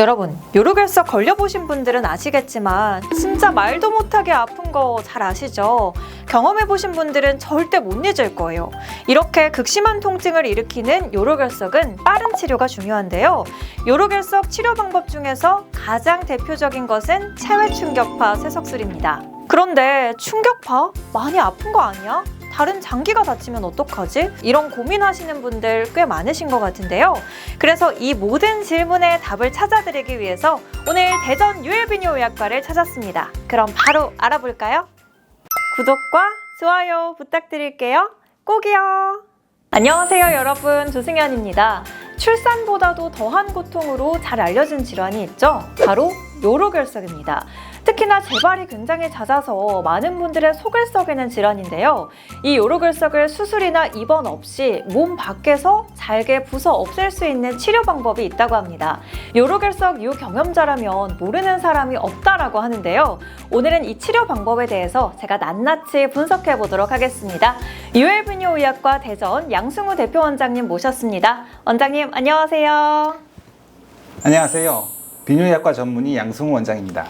여러분, 요로결석 걸려보신 분들은 아시겠지만 진짜 말도 못하게 아픈 거 잘 아시죠? 경험해보신 분들은 절대 못 잊을 거예요. 이렇게 극심한 통증을 일으키는 요로결석은 빠른 치료가 중요한데요. 요로결석 치료 방법 중에서 가장 대표적인 것은 체외 충격파 쇠석술입니다. 그런데 충격파? 많이 아픈 거 아니야? 다른 장기가 다치면 어떡하지? 이런 고민하시는 분들 꽤 많으신 것 같은데요. 그래서 이 모든 질문에 답을 찾아드리기 위해서 오늘 대전 유해비뇨의학과를 찾았습니다. 그럼 바로 알아볼까요? 구독과 좋아요 부탁드릴게요. 꼭이요. 안녕하세요 여러분, 조승연입니다. 출산보다도 더한 고통으로 잘 알려진 질환이 있죠. 바로 요로결석입니다. 특히나 재발이 굉장히 잦아서 많은 분들의 속을 썩이는 질환인데요. 이 요로결석을 수술이나 입원 없이 몸 밖에서 잘게 부숴 없앨 수 있는 치료 방법이 있다고 합니다. 요로결석 유경험자라면 모르는 사람이 없다라고 하는데요. 오늘은 이 치료 방법에 대해서 제가 낱낱이 분석해 보도록 하겠습니다. 유해비뇨의학과 대전 양승우 대표 원장님 모셨습니다. 원장님 안녕하세요. 안녕하세요. 비뇨의학과 전문의 양승우 원장입니다.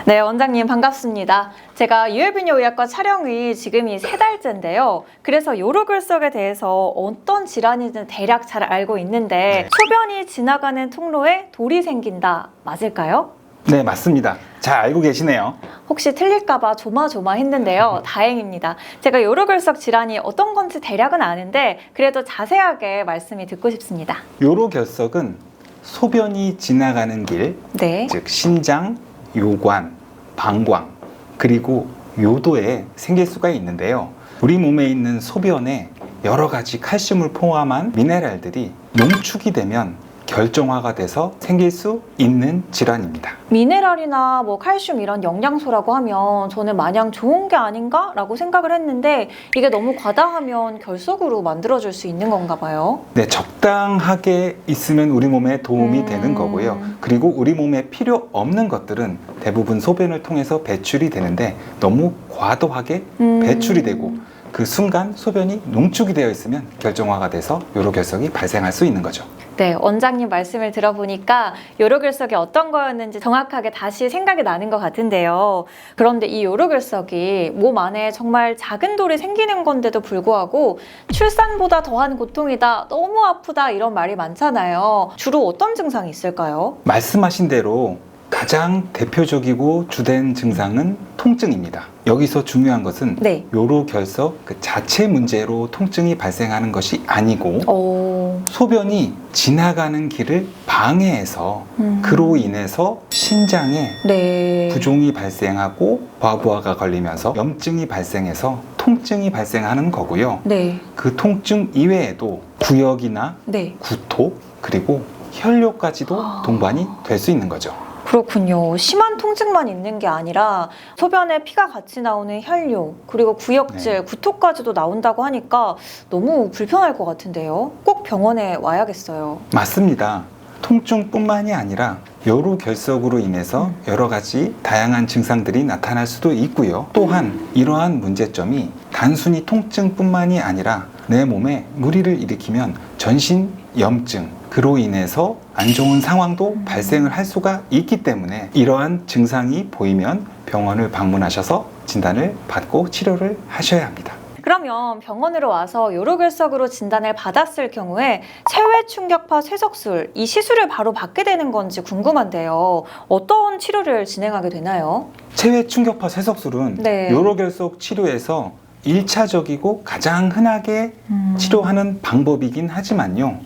네, 원장님 반갑습니다. 제가 유해비뇨의학과 촬영이 지금이 3달째인데요. 그래서 요로결석에 대해서 어떤 질환인지 대략 잘 알고 있는데 소변이 지나가는 통로에 돌이 생긴다. 맞을까요? 네, 맞습니다. 잘 알고 계시네요. 혹시 틀릴까봐 조마조마했는데요. 다행입니다. 제가 요로결석 질환이 어떤 건지 대략은 아는데 그래도 자세하게 말씀이 듣고 싶습니다. 요로결석은 소변이 지나가는 길, 네. 즉 신장, 요관, 방광, 그리고 요도에 생길 수가 있는데요. 우리 몸에 있는 소변에 여러 가지 칼슘을 포함한 미네랄들이 농축이 되면 결정화가 돼서 생길 수 있는 질환입니다. 미네랄이나 칼슘 이런 영양소라고 하면 저는 마냥 좋은 게 아닌가? 라고 생각을 했는데 이게 너무 과다하면 결석으로 만들어줄 수 있는 건가 봐요. 네, 적당하게 있으면 우리 몸에 도움이 되는 거고요. 그리고 우리 몸에 필요 없는 것들은 대부분 소변을 통해서 배출이 되는데 너무 과도하게 배출이 되고 그 순간 소변이 농축이 되어 있으면 결정화가 돼서 요로결석이 발생할 수 있는 거죠. 네, 원장님 말씀을 들어보니까 요로결석이 어떤 거였는지 정확하게 다시 생각이 나는 것 같은데요. 그런데 이 요로결석이 몸 안에 정말 작은 돌이 생기는 건데도 불구하고 출산보다 더한 고통이다, 너무 아프다 이런 말이 많잖아요. 주로 어떤 증상이 있을까요? 말씀하신 대로 가장 대표적이고 주된 증상은 통증입니다. 여기서 중요한 것은 네. 요로결석 그 자체 문제로 통증이 발생하는 것이 아니고 소변이 지나가는 길을 방해해서 그로 인해서 신장에 네. 부종이 발생하고 과부하가 걸리면서 염증이 발생해서 통증이 발생하는 거고요. 네. 그 통증 이외에도 구역이나 네. 구토 그리고 혈뇨까지도 동반이 될 수 있는 거죠. 그렇군요. 심한 통증만 있는 게 아니라 소변에 피가 같이 나오는 혈뇨, 그리고 구역질, 구토까지도 나온다고 하니까 너무 불편할 것 같은데요. 꼭 병원에 와야겠어요. 맞습니다. 통증뿐만이 아니라 요로결석으로 인해서 여러 가지 다양한 증상들이 나타날 수도 있고요. 또한 이러한 문제점이 단순히 통증뿐만이 아니라 내 몸에 무리를 일으키면 전신 염증, 그로 인해서 안 좋은 상황도 발생을 할 수가 있기 때문에 이러한 증상이 보이면 병원을 방문하셔서 진단을 받고 치료를 하셔야 합니다. 그러면 병원으로 와서 요로결석으로 진단을 받았을 경우에 체외 충격파 쇠석술, 이 시술을 바로 받게 되는 건지 궁금한데요. 어떤 치료를 진행하게 되나요? 체외 충격파 쇠석술은 네. 요로결석 치료에서 1차적이고 가장 흔하게 치료하는 방법이긴 하지만요.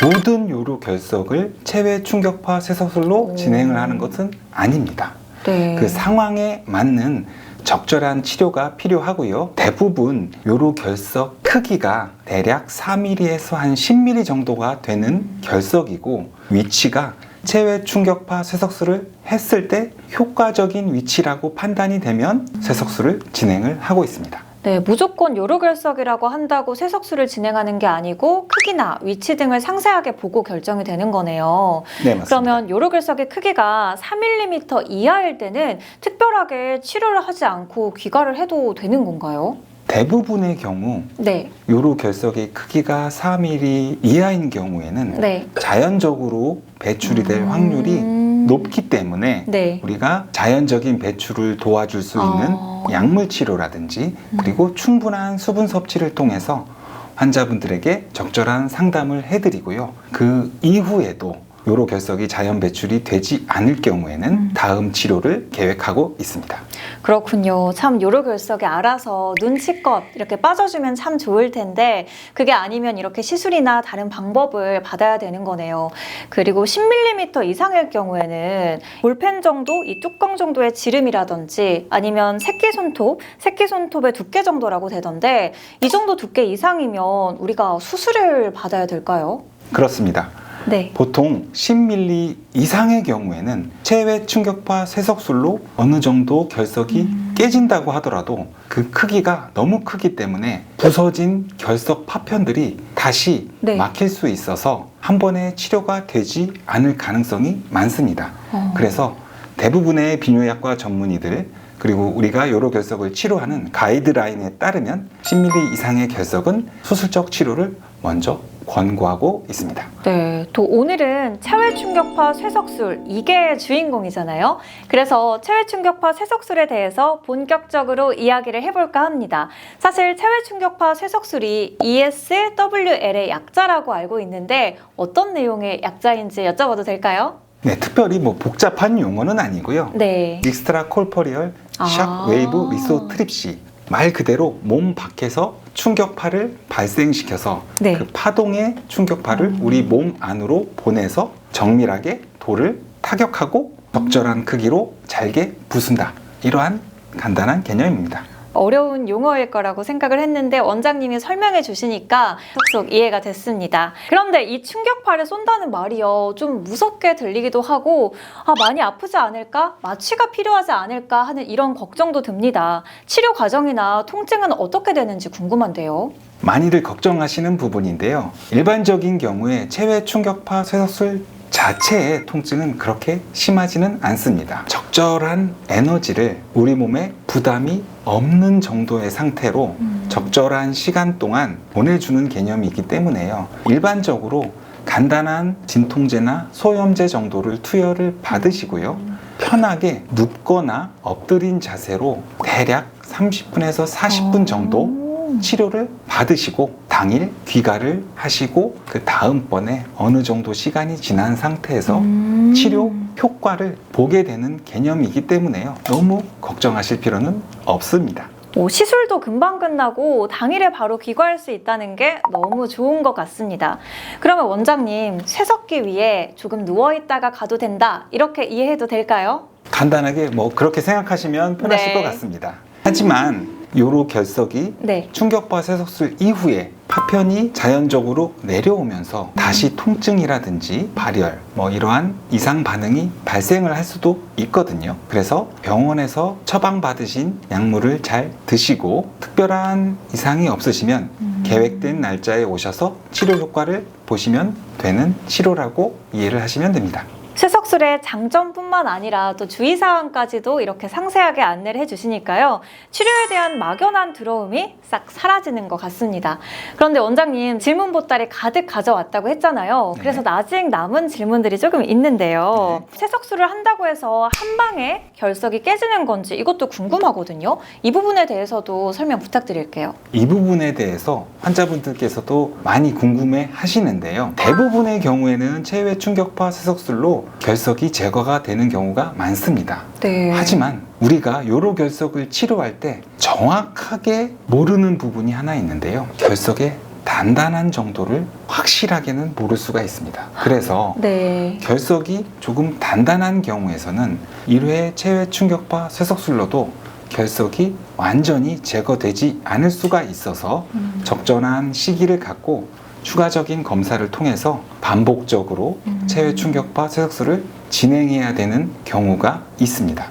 모든 요로결석을 체외 충격파 쇠석술로 진행을 하는 것은 아닙니다. 네. 그 상황에 맞는 적절한 치료가 필요하고요. 대부분 요로결석 크기가 대략 4mm에서 한 10mm 정도가 되는 결석이고 위치가 체외 충격파 쇠석술을 했을 때 효과적인 위치라고 판단이 되면 쇠석술을 진행을 하고 있습니다. 네, 무조건 요로결석이라고 한다고 쇠석술을 진행하는 게 아니고 크기나 위치 등을 상세하게 보고 결정이 되는 거네요. 네, 맞습니다. 그러면 요로결석의 크기가 4mm 이하일 때는 특별하게 치료를 하지 않고 귀가를 해도 되는 건가요? 대부분의 경우 네. 요로결석의 크기가 4mm 이하인 경우에는 네. 자연적으로 배출이 될 확률이 높기 때문에 네. 우리가 자연적인 배출을 도와줄 수 있는 약물 치료라든지 그리고 충분한 수분 섭취를 통해서 환자분들에게 적절한 상담을 해드리고요. 그 이후에도 요로결석이 자연 배출이 되지 않을 경우에는 다음 치료를 계획하고 있습니다. 그렇군요. 참 요로결석이 알아서 눈치껏 이렇게 빠져주면 참 좋을 텐데 그게 아니면 이렇게 시술이나 다른 방법을 받아야 되는 거네요. 그리고 10mm 이상일 경우에는 볼펜 정도, 이 뚜껑 정도의 지름이라든지 아니면 새끼손톱의 두께 정도라고 되던데 이 정도 두께 이상이면 우리가 수술을 받아야 될까요? 그렇습니다. 네. 보통 10mm 이상의 경우에는 체외 충격파 쇠석술로 어느 정도 결석이 깨진다고 하더라도 그 크기가 너무 크기 때문에 부서진 결석 파편들이 다시 네. 막힐 수 있어서 한 번에 치료가 되지 않을 가능성이 많습니다. 그래서 대부분의 비뇨약과 전문의들 그리고 우리가 요로결석을 치료하는 가이드라인에 따르면 10mm 이상의 결석은 수술적 치료를 먼저 권고하고 있습니다. 네, 또 오늘은 체외 충격파 쇠석술 이게 주인공이잖아요. 그래서 체외 충격파 쇠석술에 대해서 본격적으로 이야기를 해볼까 합니다. 사실 체외 충격파 쇠석술이 ESWL의 약자라고 알고 있는데 어떤 내용의 약자인지 여쭤봐도 될까요? 네, 특별히 뭐 복잡한 용어는 아니고요. 네. 익스트라 콜포리얼 샥 웨이브 리소트립시 말 그대로 몸 밖에서 충격파를 발생시켜서 네. 그 파동의 충격파를 우리 몸 안으로 보내서 정밀하게 돌을 타격하고 적절한 크기로 잘게 부순다. 이러한 간단한 개념입니다. 어려운 용어일 거라고 생각을 했는데 원장님이 설명해 주시니까 쏙쏙 이해가 됐습니다. 그런데 이 충격파를 쏜다는 말이요, 좀 무섭게 들리기도 하고 많이 아프지 않을까? 마취가 필요하지 않을까? 하는 이런 걱정도 듭니다. 치료 과정이나 통증은 어떻게 되는지 궁금한데요. 많이들 걱정하시는 부분인데요. 일반적인 경우에 체외 충격파 쇠석술 자체의 통증은 그렇게 심하지는 않습니다. 적절한 에너지를 우리 몸에 부담이 없는 정도의 상태로 적절한 시간 동안 보내주는 개념이기 때문에요. 일반적으로 간단한 진통제나 소염제 정도를 투여를 받으시고요. 편하게 눕거나 엎드린 자세로 대략 30분에서 40분 정도 치료를 받으시고 당일 귀가를 하시고 그 다음번에 어느 정도 시간이 지난 상태에서 치료 효과를 보게 되는 개념이기 때문에요. 너무 걱정하실 필요는 없습니다. 시술도 금방 끝나고 당일에 바로 귀가할 수 있다는 게 너무 좋은 것 같습니다. 그러면 원장님, 쇠석기 위에 조금 누워있다가 가도 된다 이렇게 이해해도 될까요? 간단하게 뭐 그렇게 생각하시면 편하실 네. 것 같습니다. 하지만 요로결석이 네. 충격파 쇠석술 이후에 파편이 자연적으로 내려오면서 다시 통증이라든지 발열, 뭐 이러한 이상 반응이 발생을 할 수도 있거든요. 그래서 병원에서 처방받으신 약물을 잘 드시고 특별한 이상이 없으시면 계획된 날짜에 오셔서 치료 효과를 보시면 되는 치료라고 이해를 하시면 됩니다. 쇠석술의 장점뿐만 아니라 또 주의사항까지도 이렇게 상세하게 안내를 해주시니까요. 치료에 대한 막연한 두려움이 싹 사라지는 것 같습니다. 그런데 원장님, 질문 보따리 가득 가져왔다고 했잖아요. 네. 그래서 아직 남은 질문들이 조금 있는데요. 쇠석술을 한다고 해서 한 방에 결석이 깨지는 건지 이것도 궁금하거든요. 이 부분에 대해서도 설명 부탁드릴게요. 이 부분에 대해서 환자분들께서도 많이 궁금해 하시는데요. 대부분의 경우에는 체외 충격파 쇠석술로 결석이 제거가 되는 경우가 많습니다. 네. 하지만 우리가 요로결석을 치료할 때 정확하게 모르는 부분이 하나 있는데요. 결석의 단단한 정도를 확실하게는 모를 수가 있습니다. 그래서 네. 결석이 조금 단단한 경우에서는 1회 체외 충격파 쇠석술로도 결석이 완전히 제거되지 않을 수가 있어서 적절한 시기를 갖고 추가적인 검사를 통해서 반복적으로 체외 충격파 쇠석술을 진행해야 되는 경우가 있습니다.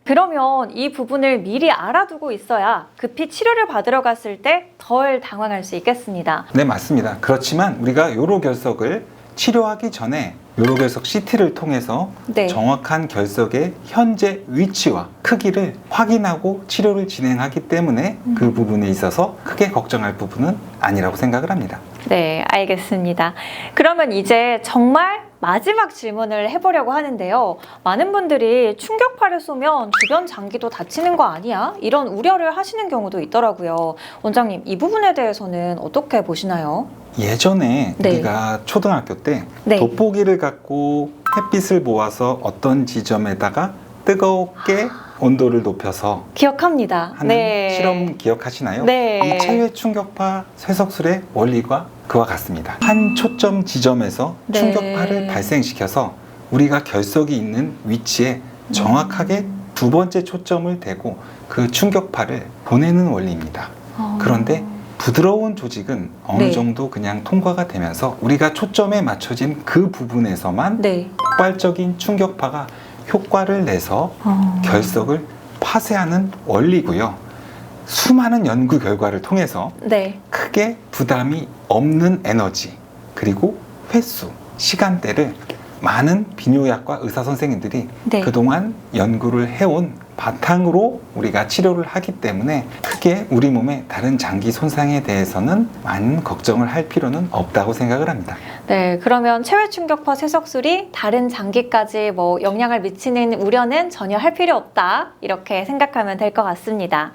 그러면 이 부분을 미리 알아두고 있어야 급히 치료를 받으러 갔을 때 덜 당황할 수 있겠습니다. 네, 맞습니다. 그렇지만 우리가 요로결석을 치료하기 전에 요로결석 CT를 통해서 네. 정확한 결석의 현재 위치와 크기를 확인하고 치료를 진행하기 때문에 그 부분에 있어서 크게 걱정할 부분은 아니라고 생각을 합니다. 네, 알겠습니다. 그러면 이제 정말 마지막 질문을 해보려고 하는데요. 많은 분들이 충격파를 쏘면 주변 장기도 다치는 거 아니야? 이런 우려를 하시는 경우도 있더라고요. 원장님, 이 부분에 대해서는 어떻게 보시나요? 예전에 네. 우리가 초등학교 때 네. 돋보기를 갖고 햇빛을 모아서 어떤 지점에다가 뜨겁게 온도를 높여서 기억합니다. 하는 실험 기억하시나요? 네. 이 체외 충격파 쇠석술의 원리가 그와 같습니다. 한 초점 지점에서 네. 충격파를 발생시켜서 우리가 결석이 있는 위치에 정확하게 두 번째 초점을 대고 그 충격파를 보내는 원리입니다. 그런데 부드러운 조직은 어느 네. 정도 그냥 통과가 되면서 우리가 초점에 맞춰진 그 부분에서만 네. 폭발적인 충격파가 효과를 내서 결석을 파쇄하는 원리고요. 수많은 연구 결과를 통해서 네. 크게 부담이 없는 에너지 그리고 횟수, 시간대를 많은 비뇨약과 의사 선생님들이 네. 그동안 연구를 해온 바탕으로 우리가 치료를 하기 때문에 크게 우리 몸의 다른 장기 손상에 대해서는 많은 걱정을 할 필요는 없다고 생각을 합니다. 네, 그러면 체외 충격파 쇠석술이 다른 장기까지 영향을 미치는 우려는 전혀 할 필요 없다. 이렇게 생각하면 될 것 같습니다.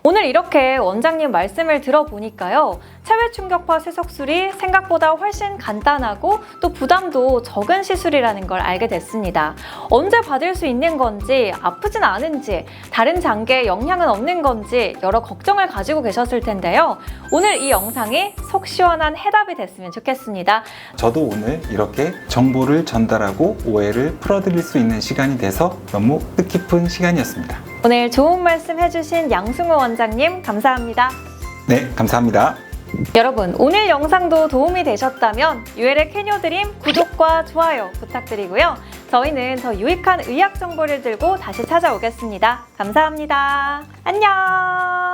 오늘 이렇게 원장님 말씀을 들어보니까요. 체외 충격파 쇠석술이 생각보다 훨씬 간단하고 또 부담도 적은 시술이라는 걸 알게 됐습니다. 언제 받을 수 있는 건지, 아프진 않은지, 다른 장기에 영향은 없는 건지 여러 걱정을 가지고 계셨을 텐데요. 오늘 이 영상이 속 시원한 해답이 됐으면 좋겠습니다. 저도 오늘 이렇게 정보를 전달하고 오해를 풀어드릴 수 있는 시간이 돼서 너무 뜻깊은 시간이었습니다. 오늘 좋은 말씀 해주신 양승우 원장님 감사합니다. 네, 감사합니다. 여러분, 오늘 영상도 도움이 되셨다면 유엘의 캐녀드림 구독과 좋아요 부탁드리고요. 저희는 더 유익한 의학 정보를 들고 다시 찾아오겠습니다. 감사합니다. 안녕.